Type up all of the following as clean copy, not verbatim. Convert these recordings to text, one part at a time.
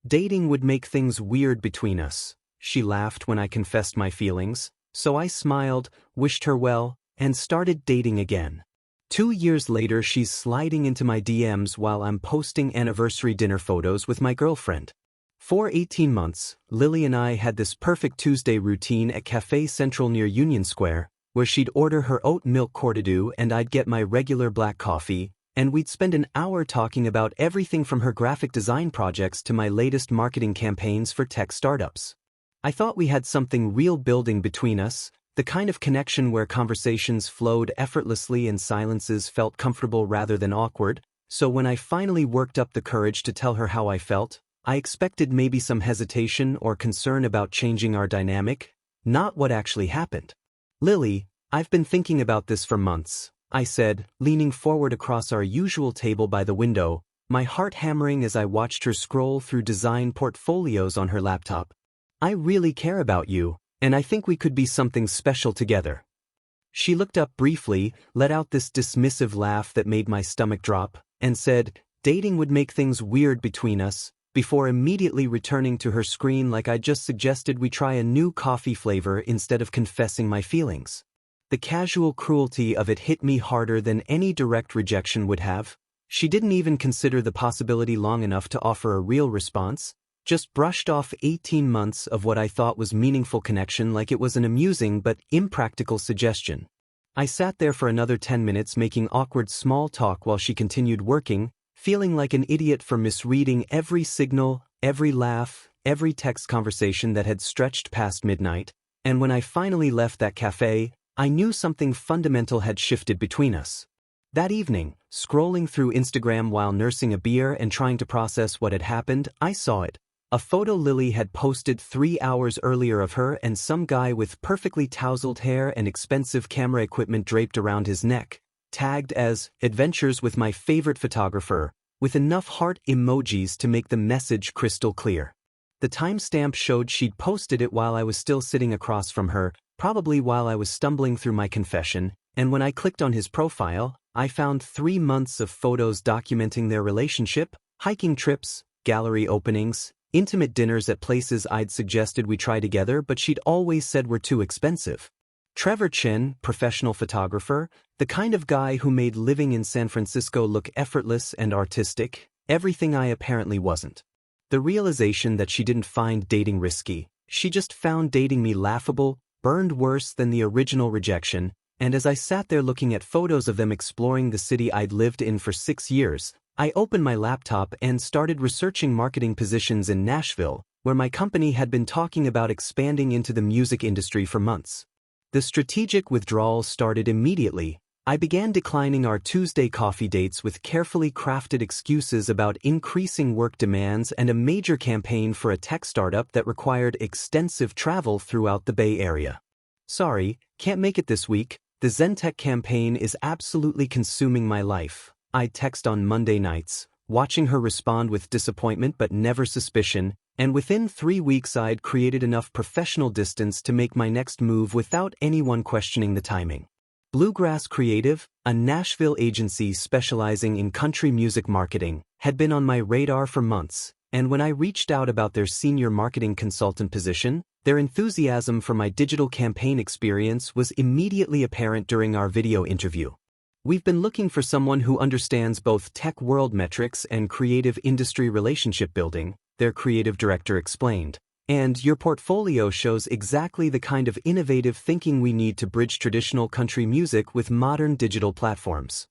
Dating would make things weird between us. She laughed when I confessed my feelings, so I smiled, wished her well, and started dating again. 2 years later, she's sliding into my DMs while I'm posting anniversary dinner photos with my girlfriend. For 18 months, Lily and I had this perfect Tuesday routine at Café Central near Union Square, where she'd order her oat milk cordido and I'd get my regular black coffee, and we'd spend an hour talking about everything from her graphic design projects to my latest marketing campaigns for tech startups. I thought we had something real building between us, the kind of connection where conversations flowed effortlessly and silences felt comfortable rather than awkward, so when I finally worked up the courage to tell her how I felt, I expected maybe some hesitation or concern about changing our dynamic, not what actually happened. "Lily, I've been thinking about this for months," I said, leaning forward across our usual table by the window, my heart hammering as I watched her scroll through design portfolios on her laptop. "I really care about you, and I think we could be something special together." She looked up briefly, let out this dismissive laugh that made my stomach drop, and said, "Dating would make things weird between us," before immediately returning to her screen like I'd just suggested we try a new coffee flavor instead of confessing my feelings. The casual cruelty of it hit me harder than any direct rejection would have. She didn't even consider the possibility long enough to offer a real response, just brushed off 18 months of what I thought was meaningful connection like it was an amusing but impractical suggestion. I sat there for another 10 minutes making awkward small talk while she continued working, feeling like an idiot for misreading every signal, every laugh, every text conversation that had stretched past midnight, and when I finally left that cafe, I knew something fundamental had shifted between us. That evening, scrolling through Instagram while nursing a beer and trying to process what had happened, I saw it. A photo Lily had posted 3 hours earlier of her and some guy with perfectly tousled hair and expensive camera equipment draped around his neck, tagged as "Adventures with my favorite photographer," with enough heart emojis to make the message crystal clear. The timestamp showed she'd posted it while I was still sitting across from her, probably while I was stumbling through my confession, and when I clicked on his profile, I found 3 months of photos documenting their relationship, hiking trips, gallery openings, intimate dinners at places I'd suggested we try together but she'd always said were too expensive. Trevor Chen, professional photographer, the kind of guy who made living in San Francisco look effortless and artistic, everything I apparently wasn't. The realization that she didn't find dating risky, she just found dating me laughable, burned worse than the original rejection, and as I sat there looking at photos of them exploring the city I'd lived in for 6 years, I opened my laptop and started researching marketing positions in Nashville, where my company had been talking about expanding into the music industry for months. The strategic withdrawal started immediately. I began declining our Tuesday coffee dates with carefully crafted excuses about increasing work demands and a major campaign for a tech startup that required extensive travel throughout the Bay Area. "Sorry, can't make it this week. The Zentech campaign is absolutely consuming my life," I'd text on Monday nights, watching her respond with disappointment but never suspicion, and within 3 weeks I'd created enough professional distance to make my next move without anyone questioning the timing. Bluegrass Creative, a Nashville agency specializing in country music marketing, had been on my radar for months, and when I reached out about their senior marketing consultant position, their enthusiasm for my digital campaign experience was immediately apparent during our video interview. "We've been looking for someone who understands both tech world metrics and creative industry relationship building," their creative director explained. "And your portfolio shows exactly the kind of innovative thinking we need to bridge traditional country music with modern digital platforms."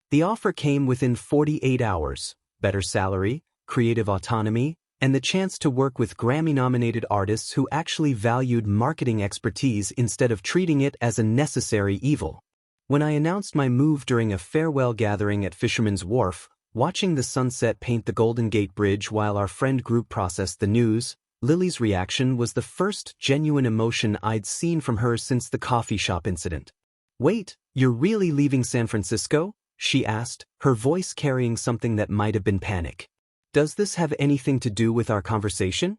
The offer came within 48 hours, better salary, creative autonomy, and the chance to work with Grammy-nominated artists who actually valued marketing expertise instead of treating it as a necessary evil. When I announced my move during a farewell gathering at Fisherman's Wharf, watching the sunset paint the Golden Gate Bridge while our friend group processed the news, Lily's reaction was the first genuine emotion I'd seen from her since the coffee shop incident. "Wait, you're really leaving San Francisco?" she asked, her voice carrying something that might have been panic. "Does this have anything to do with our conversation?"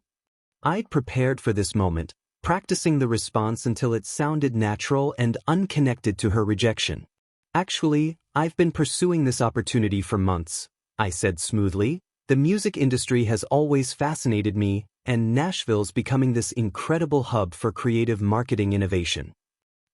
I'd prepared for this moment, practicing the response until it sounded natural and unconnected to her rejection. "Actually, I've been pursuing this opportunity for months," I said smoothly, The music industry has always fascinated me, and Nashville's becoming this incredible hub for creative marketing innovation.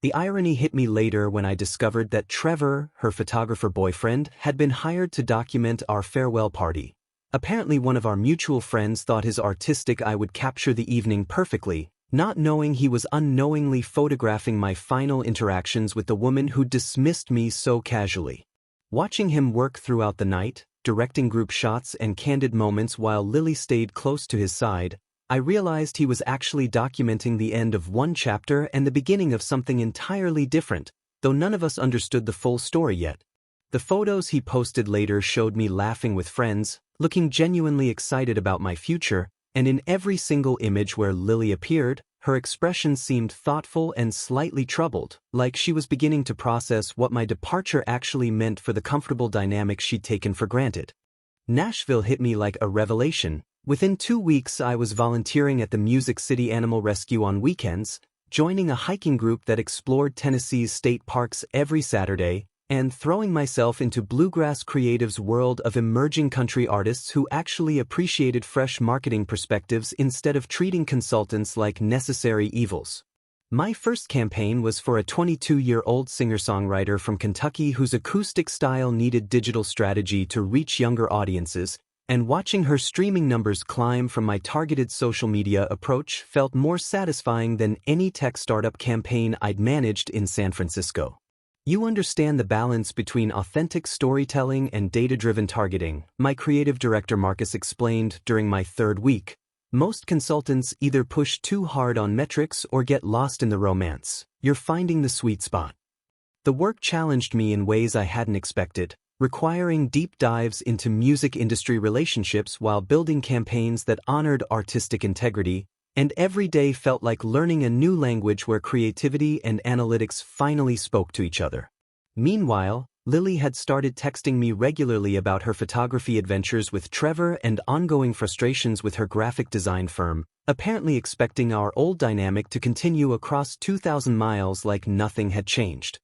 The irony hit me later when I discovered that Trevor, her photographer boyfriend, had been hired to document our farewell party. Apparently one of our mutual friends thought his artistic eye would capture the evening perfectly, not knowing he was unknowingly photographing my final interactions with the woman who dismissed me so casually. Watching him work throughout the night, directing group shots and candid moments while Lily stayed close to his side, I realized he was actually documenting the end of one chapter and the beginning of something entirely different, though none of us understood the full story yet. The photos he posted later showed me laughing with friends, looking genuinely excited about my future, and in every single image where Lily appeared, her expression seemed thoughtful and slightly troubled, like she was beginning to process what my departure actually meant for the comfortable dynamic she'd taken for granted. Nashville hit me like a revelation. Within 2 weeks I was volunteering at the Music City Animal Rescue on weekends, joining a hiking group that explored Tennessee's state parks every Saturday, and throwing myself into Bluegrass Creative's world of emerging country artists who actually appreciated fresh marketing perspectives instead of treating consultants like necessary evils. My first campaign was for a 22-year-old singer-songwriter from Kentucky whose acoustic style needed digital strategy to reach younger audiences, and watching her streaming numbers climb from my targeted social media approach felt more satisfying than any tech startup campaign I'd managed in San Francisco. You understand the balance between authentic storytelling and data-driven targeting, my creative director Marcus explained during my 3rd week. Most consultants either push too hard on metrics or get lost in the romance. You're finding the sweet spot. The work challenged me in ways I hadn't expected, requiring deep dives into music industry relationships while building campaigns that honored artistic integrity, and every day felt like learning a new language where creativity and analytics finally spoke to each other. Meanwhile, Lily had started texting me regularly about her photography adventures with Trevor and ongoing frustrations with her graphic design firm, apparently expecting our old dynamic to continue across 2,000 miles like nothing had changed.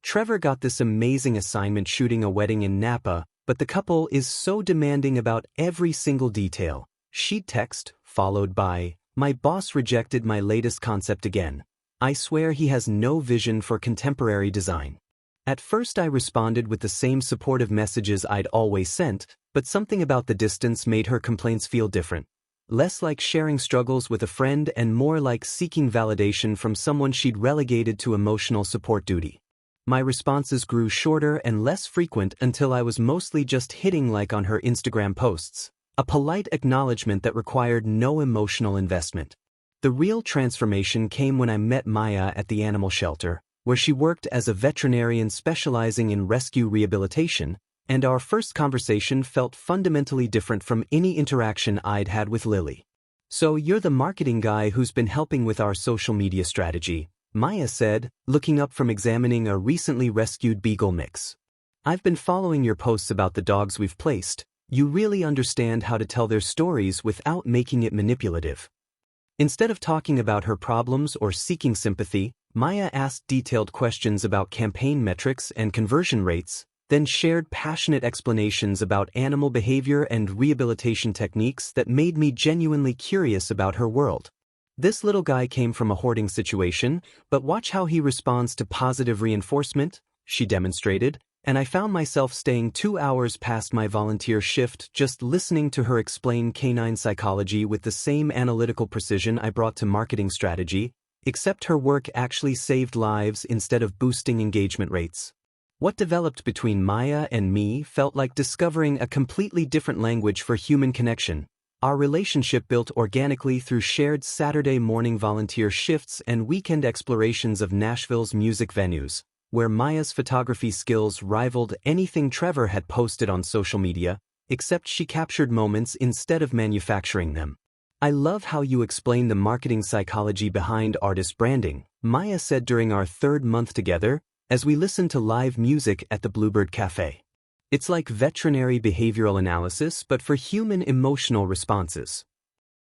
Trevor got this amazing assignment shooting a wedding in Napa, but the couple is so demanding about every single detail. She'd text, followed by, "My boss rejected my latest concept again. I swear he has no vision for contemporary design." At first I responded with the same supportive messages I'd always sent, but something about the distance made her complaints feel different. Less like sharing struggles with a friend and more like seeking validation from someone she'd relegated to emotional support duty. My responses grew shorter and less frequent until I was mostly just hitting like on her Instagram posts. A polite acknowledgement that required no emotional investment. The real transformation came when I met Maya at the animal shelter, where she worked as a veterinarian specializing in rescue rehabilitation, and our first conversation felt fundamentally different from any interaction I'd had with Lily. "So you're the marketing guy who's been helping with our social media strategy," Maya said, looking up from examining a recently rescued beagle mix. "I've been following your posts about the dogs we've placed. You really understand how to tell their stories without making it manipulative." Instead of talking about her problems or seeking sympathy, Maya asked detailed questions about campaign metrics and conversion rates, then shared passionate explanations about animal behavior and rehabilitation techniques that made me genuinely curious about her world. This little guy came from a hoarding situation, but watch how he responds to positive reinforcement, she demonstrated, and I found myself staying 2 hours past my volunteer shift just listening to her explain canine psychology with the same analytical precision I brought to marketing strategy, except her work actually saved lives instead of boosting engagement rates. What developed between Maya and me felt like discovering a completely different language for human connection. Our relationship built organically through shared Saturday morning volunteer shifts and weekend explorations of Nashville's music venues, where Maya's photography skills rivaled anything Trevor had posted on social media, except she captured moments instead of manufacturing them. "I love how you explain the marketing psychology behind artist branding," Maya said during our 3rd month together, as we listened to live music at the Bluebird Cafe. "It's like veterinary behavioral analysis, but for human emotional responses."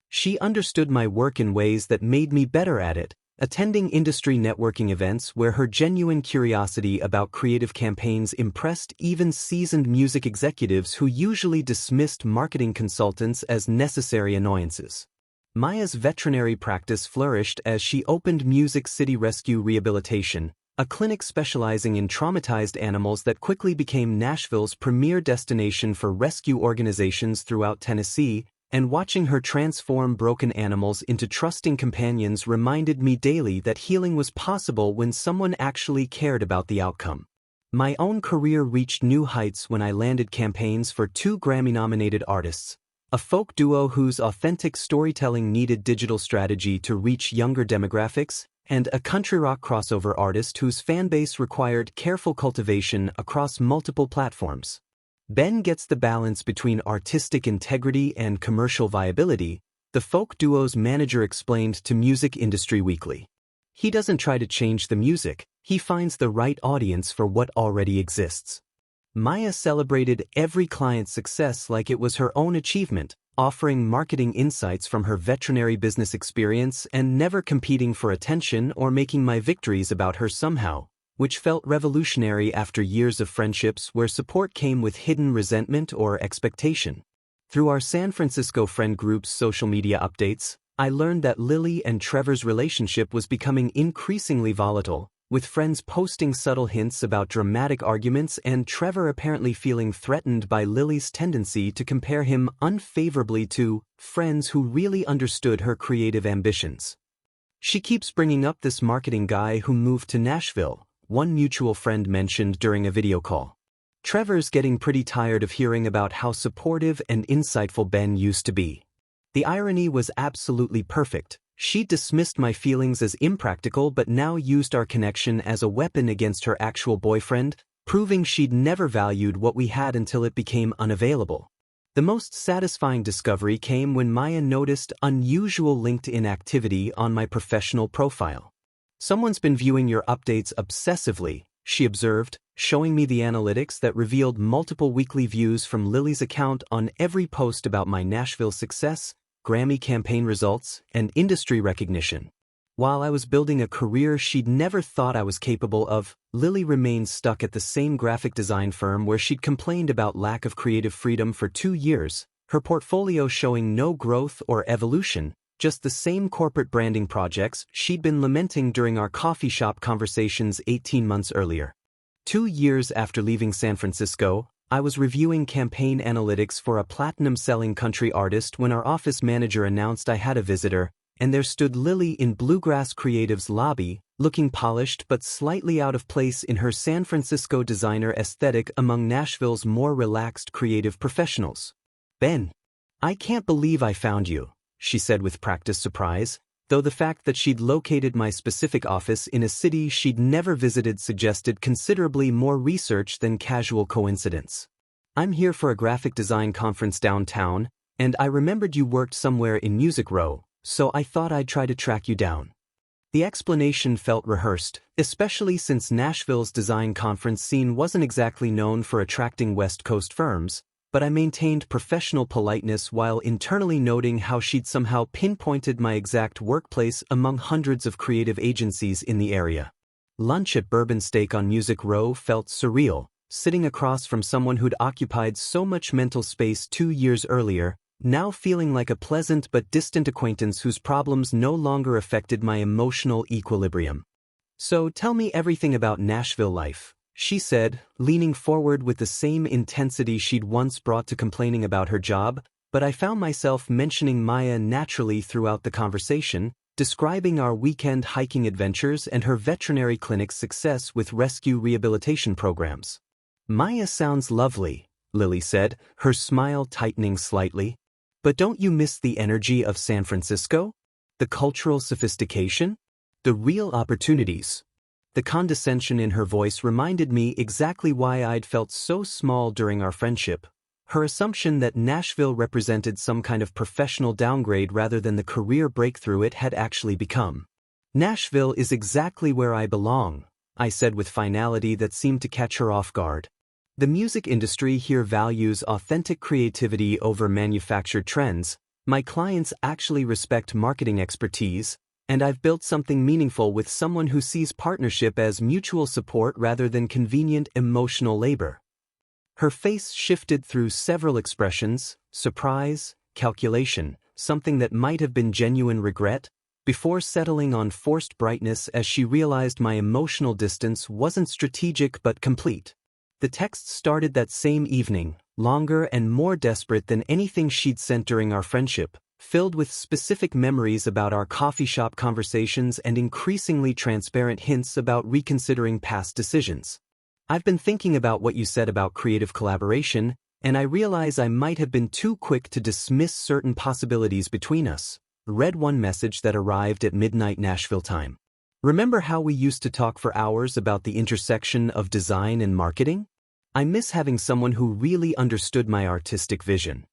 She understood my work in ways that made me better at it, attending industry networking events where her genuine curiosity about creative campaigns impressed even seasoned music executives who usually dismissed marketing consultants as necessary annoyances. Maya's veterinary practice flourished as she opened Music City Rescue Rehabilitation, a clinic specializing in traumatized animals that quickly became Nashville's premier destination for rescue organizations throughout Tennessee, and watching her transform broken animals into trusting companions reminded me daily that healing was possible when someone actually cared about the outcome. My own career reached new heights when I landed campaigns for two Grammy-nominated artists, a folk duo whose authentic storytelling needed digital strategy to reach younger demographics, and a country rock crossover artist whose fanbase required careful cultivation across multiple platforms. Ben gets the balance between artistic integrity and commercial viability, the folk duo's manager explained to Music Industry Weekly. He doesn't try to change the music, he finds the right audience for what already exists. Maya celebrated every client's success like it was her own achievement, offering marketing insights from her veterinary business experience and never competing for attention or making my victories about her somehow, which felt revolutionary after years of friendships where support came with hidden resentment or expectation. Through our San Francisco friend group's social media updates, I learned that Lily and Trevor's relationship was becoming increasingly volatile, with friends posting subtle hints about dramatic arguments and Trevor apparently feeling threatened by Lily's tendency to compare him unfavorably to friends who really understood her creative ambitions. "She keeps bringing up this marketing guy who moved to Nashville," one mutual friend mentioned during a video call. "Trevor's getting pretty tired of hearing about how supportive and insightful Ben used to be." The irony was absolutely perfect. She dismissed my feelings as impractical but now used our connection as a weapon against her actual boyfriend, proving she'd never valued what we had until it became unavailable. The most satisfying discovery came when Maya noticed unusual LinkedIn activity on my professional profile. "Someone's been viewing your updates obsessively," she observed, showing me the analytics that revealed multiple weekly views from Lily's account on every post about my Nashville success, Grammy campaign results, and industry recognition. While I was building a career she'd never thought I was capable of, Lily remained stuck at the same graphic design firm where she'd complained about lack of creative freedom for 2 years, her portfolio showing no growth or evolution, just the same corporate branding projects she'd been lamenting during our coffee shop conversations 18 months earlier. 2 years after leaving San Francisco, I was reviewing campaign analytics for a platinum-selling country artist when our office manager announced I had a visitor, and there stood Lily in Bluegrass Creative's lobby, looking polished but slightly out of place in her San Francisco designer aesthetic among Nashville's more relaxed creative professionals. "Ben, I can't believe I found you," she said with practiced surprise, though the fact that she'd located my specific office in a city she'd never visited suggested considerably more research than casual coincidence. "I'm here for a graphic design conference downtown, and I remembered you worked somewhere in Music Row, so I thought I'd try to track you down." The explanation felt rehearsed, especially since Nashville's design conference scene wasn't exactly known for attracting West Coast firms, but I maintained professional politeness while internally noting how she'd somehow pinpointed my exact workplace among hundreds of creative agencies in the area. Lunch at Bourbon Steak on Music Row felt surreal, sitting across from someone who'd occupied so much mental space 2 years earlier, now feeling like a pleasant but distant acquaintance whose problems no longer affected my emotional equilibrium. "So tell me everything about Nashville life," she said, leaning forward with the same intensity she'd once brought to complaining about her job, but I found myself mentioning Maya naturally throughout the conversation, describing our weekend hiking adventures and her veterinary clinic's success with rescue rehabilitation programs. "Maya sounds lovely," Lily said, her smile tightening slightly. "But don't you miss the energy of San Francisco? The cultural sophistication? The real opportunities?" The condescension in her voice reminded me exactly why I'd felt so small during our friendship. Her assumption that Nashville represented some kind of professional downgrade rather than the career breakthrough it had actually become. "Nashville is exactly where I belong," I said with finality that seemed to catch her off guard. "The music industry here values authentic creativity over manufactured trends. My clients actually respect marketing expertise, And I've built something meaningful with someone who sees partnership as mutual support rather than convenient emotional labor. Her face shifted through several expressions: surprise, calculation, something that might have been genuine regret, before settling on forced brightness as she realized my emotional distance wasn't strategic but complete. The text started that same evening, longer and more desperate than anything she'd sent during our friendship, filled with specific memories about our coffee shop conversations and increasingly transparent hints about reconsidering past decisions. I've been thinking about what you said about creative collaboration, and I realize I might have been too quick to dismiss certain possibilities between us. Read one message that arrived at midnight Nashville time. Remember how we used to talk for hours about the intersection of design and marketing? I miss having someone who really understood my artistic vision.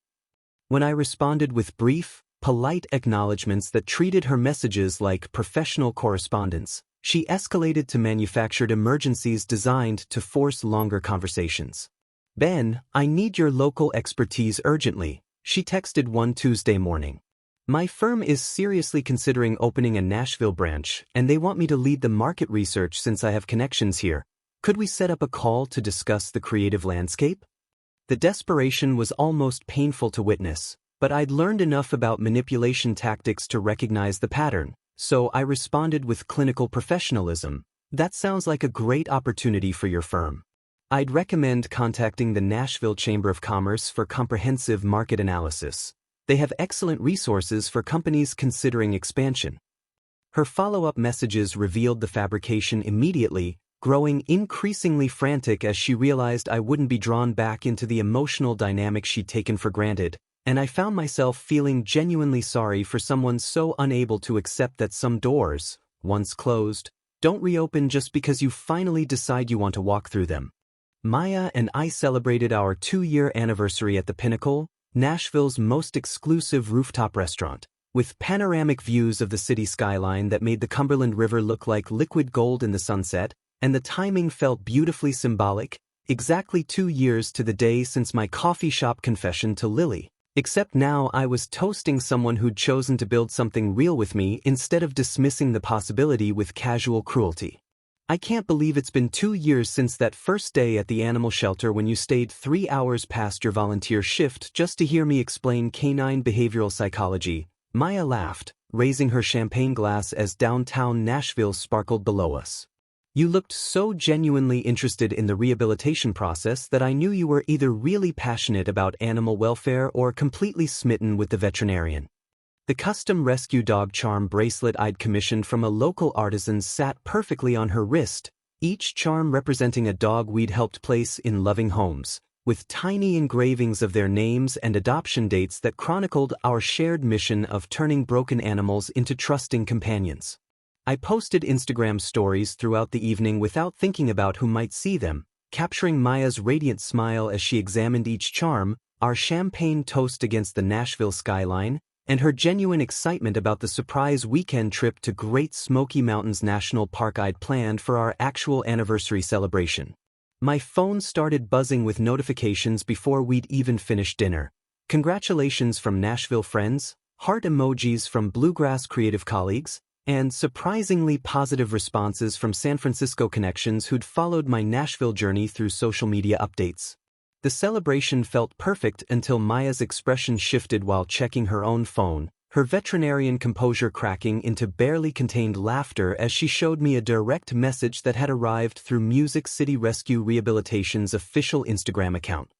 When I responded with brief, polite acknowledgments that treated her messages like professional correspondence, she escalated to manufactured emergencies designed to force longer conversations. "Ben, I need your local expertise urgently," she texted one Tuesday morning. "My firm is seriously considering opening a Nashville branch, and they want me to lead the market research since I have connections here. Could we set up a call to discuss the creative landscape?" The desperation was almost painful to witness, but I'd learned enough about manipulation tactics to recognize the pattern, so I responded with clinical professionalism. "That sounds like a great opportunity for your firm. I'd recommend contacting the Nashville Chamber of Commerce for comprehensive market analysis. They have excellent resources for companies considering expansion." Her follow-up messages revealed the fabrication immediately, growing increasingly frantic as she realized I wouldn't be drawn back into the emotional dynamic she'd taken for granted, and I found myself feeling genuinely sorry for someone so unable to accept that some doors, once closed, don't reopen just because you finally decide you want to walk through them. Maya and I celebrated our 2-year anniversary at the Pinnacle, Nashville's most exclusive rooftop restaurant, with panoramic views of the city skyline that made the Cumberland River look like liquid gold in the sunset, and the timing felt beautifully symbolic, exactly 2 years to the day since my coffee shop confession to Lily. Except now I was toasting someone who'd chosen to build something real with me instead of dismissing the possibility with casual cruelty. "I can't believe it's been 2 years since that first day at the animal shelter when you stayed 3 hours past your volunteer shift just to hear me explain canine behavioral psychology," Maya laughed, raising her champagne glass as downtown Nashville sparkled below us. "You looked so genuinely interested in the rehabilitation process that I knew you were either really passionate about animal welfare or completely smitten with the veterinarian." The custom rescue dog charm bracelet I'd commissioned from a local artisan sat perfectly on her wrist, each charm representing a dog we'd helped place in loving homes, with tiny engravings of their names and adoption dates that chronicled our shared mission of turning broken animals into trusting companions. I posted Instagram stories throughout the evening without thinking about who might see them, capturing Maya's radiant smile as she examined each charm, our champagne toast against the Nashville skyline, and her genuine excitement about the surprise weekend trip to Great Smoky Mountains National Park I'd planned for our actual anniversary celebration. My phone started buzzing with notifications before we'd even finished dinner. Congratulations from Nashville friends, heart emojis from Bluegrass creative colleagues, and surprisingly positive responses from San Francisco connections who'd followed my Nashville journey through social media updates. The celebration felt perfect until Maya's expression shifted while checking her own phone, her veterinarian composure cracking into barely contained laughter as she showed me a direct message that had arrived through Music City Rescue Rehabilitation's official Instagram account.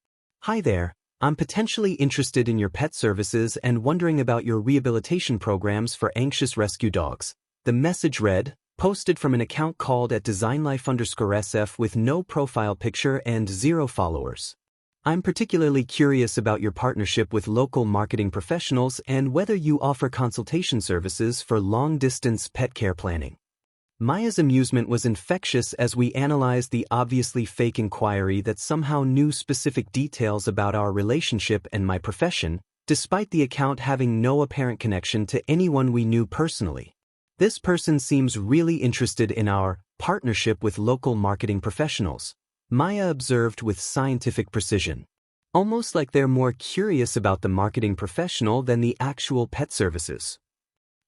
"Hi there, I'm potentially interested in your pet services and wondering about your rehabilitation programs for anxious rescue dogs." The message read, posted from an account called @designlife_SF with no profile picture and 0 followers. "I'm particularly curious about your partnership with local marketing professionals and whether you offer consultation services for long-distance pet care planning." Maya's amusement was infectious as we analyzed the obviously fake inquiry that somehow knew specific details about our relationship and my profession, despite the account having no apparent connection to anyone we knew personally. "This person seems really interested in our partnership with local marketing professionals," Maya observed with scientific precision. "Almost like they're more curious about the marketing professional than the actual pet services."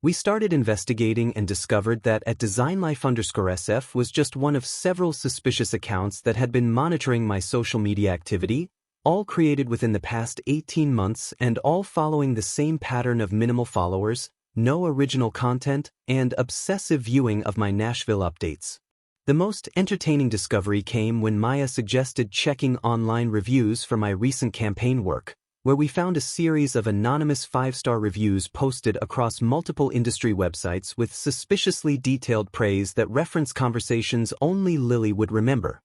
We started investigating and discovered that at DesignLife_SF was just one of several suspicious accounts that had been monitoring my social media activity, all created within the past 18 months and all following the same pattern of minimal followers, no original content, and obsessive viewing of my Nashville updates. The most entertaining discovery came when Maya suggested checking online reviews for my recent campaign work, where we found a series of anonymous 5-star reviews posted across multiple industry websites with suspiciously detailed praise that reference conversations only Lily would remember.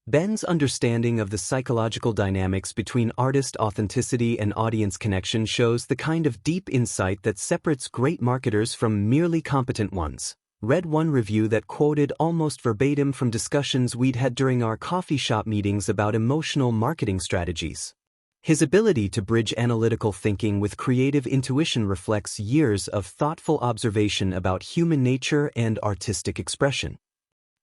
Ben's understanding of the psychological dynamics between artist authenticity and audience connection shows the kind of deep insight that separates great marketers from merely competent ones. Read one review that quoted almost verbatim from discussions we'd had during our coffee shop meetings about emotional marketing strategies. His ability to bridge analytical thinking with creative intuition reflects years of thoughtful observation about human nature and artistic expression.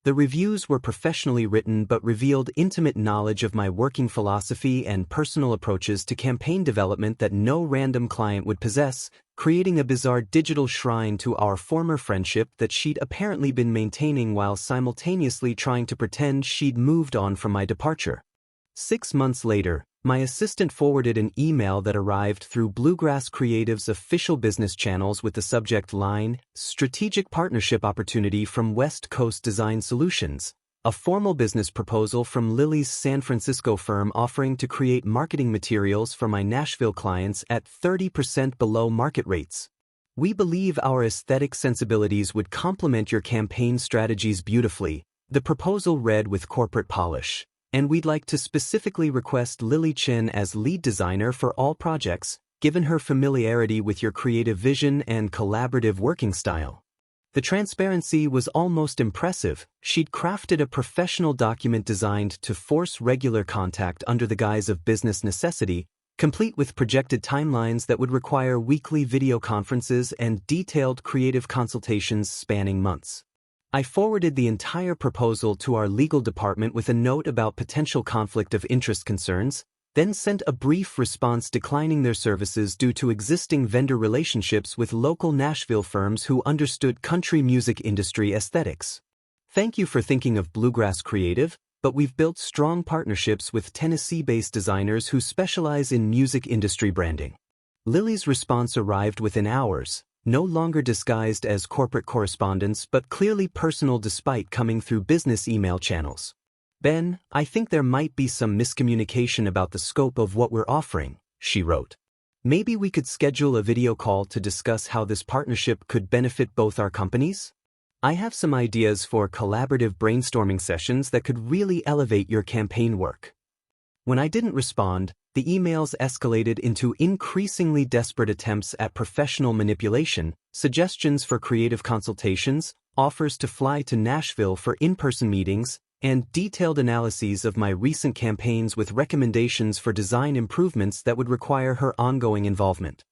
The reviews were professionally written but revealed intimate knowledge of my working philosophy and personal approaches to campaign development that no random client would possess, creating a bizarre digital shrine to our former friendship that she'd apparently been maintaining while simultaneously trying to pretend she'd moved on from my departure. 6 months later, my assistant forwarded an email that arrived through Bluegrass Creative's official business channels with the subject line, Strategic Partnership Opportunity from West Coast Design Solutions, a formal business proposal from Lily's San Francisco firm offering to create marketing materials for my Nashville clients at 30% below market rates. We believe our aesthetic sensibilities would complement your campaign strategies beautifully, the proposal read with corporate polish. And we'd like to specifically request Lily Chen as lead designer for all projects, given her familiarity with your creative vision and collaborative working style. The transparency was almost impressive. She'd crafted a professional document designed to force regular contact under the guise of business necessity, complete with projected timelines that would require weekly video conferences and detailed creative consultations spanning months. I forwarded the entire proposal to our legal department with a note about potential conflict of interest concerns, then sent a brief response declining their services due to existing vendor relationships with local Nashville firms who understood country music industry aesthetics. Thank you for thinking of Bluegrass Creative, but we've built strong partnerships with Tennessee-based designers who specialize in music industry branding. Lily's response arrived within hours, no longer disguised as corporate correspondence but clearly personal despite coming through business email channels. Ben, I think there might be some miscommunication about the scope of what we're offering, she wrote. Maybe we could schedule a video call to discuss how this partnership could benefit both our companies? I have some ideas for collaborative brainstorming sessions that could really elevate your campaign work. When I didn't respond, the emails escalated into increasingly desperate attempts at professional manipulation, suggestions for creative consultations, offers to fly to Nashville for in-person meetings, and detailed analyses of my recent campaigns with recommendations for design improvements that would require her ongoing involvement.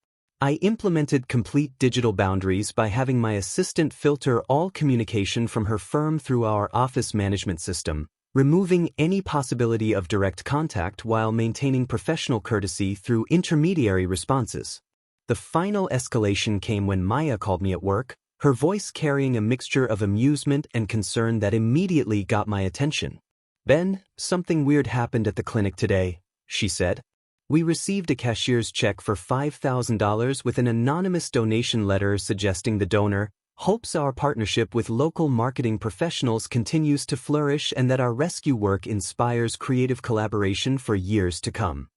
I implemented complete digital boundaries by having my assistant filter all communication from her firm through our office management system, removing any possibility of direct contact while maintaining professional courtesy through intermediary responses. The final escalation came when Maya called me at work, her voice carrying a mixture of amusement and concern that immediately got my attention. Ben, something weird happened at the clinic today, she said. We received a cashier's check for $5,000 with an anonymous donation letter suggesting the donor hopes our partnership with local marketing professionals continues to flourish and that our rescue work inspires creative collaboration for years to come.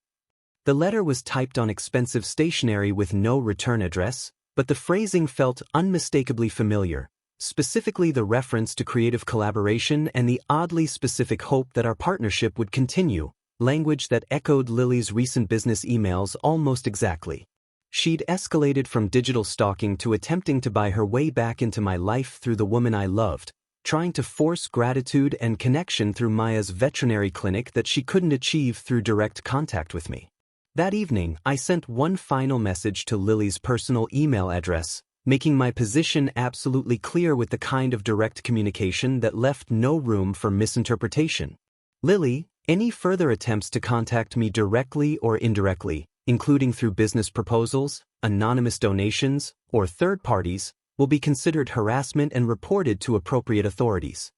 The letter was typed on expensive stationery with no return address, but the phrasing felt unmistakably familiar, specifically the reference to creative collaboration and the oddly specific hope that our partnership would continue, language that echoed Lily's recent business emails almost exactly. She'd escalated from digital stalking to attempting to buy her way back into my life through the woman I loved, trying to force gratitude and connection through Maya's veterinary clinic that she couldn't achieve through direct contact with me. That evening, I sent one final message to Lily's personal email address, making my position absolutely clear with the kind of direct communication that left no room for misinterpretation. Lily, any further attempts to contact me directly or indirectly, including through business proposals, anonymous donations, or third parties, will be considered harassment and reported to appropriate authorities.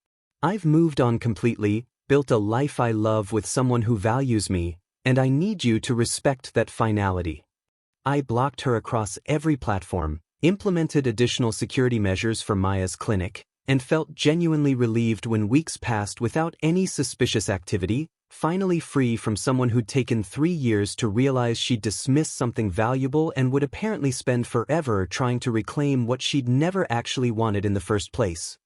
I've moved on completely, built a life I love with someone who values me, and I need you to respect that finality. I blocked her across every platform, implemented additional security measures for Maya's clinic, and felt genuinely relieved when weeks passed without any suspicious activity, finally free from someone who'd taken 3 years to realize she'd dismissed something valuable and would apparently spend forever trying to reclaim what she'd never actually wanted in the first place.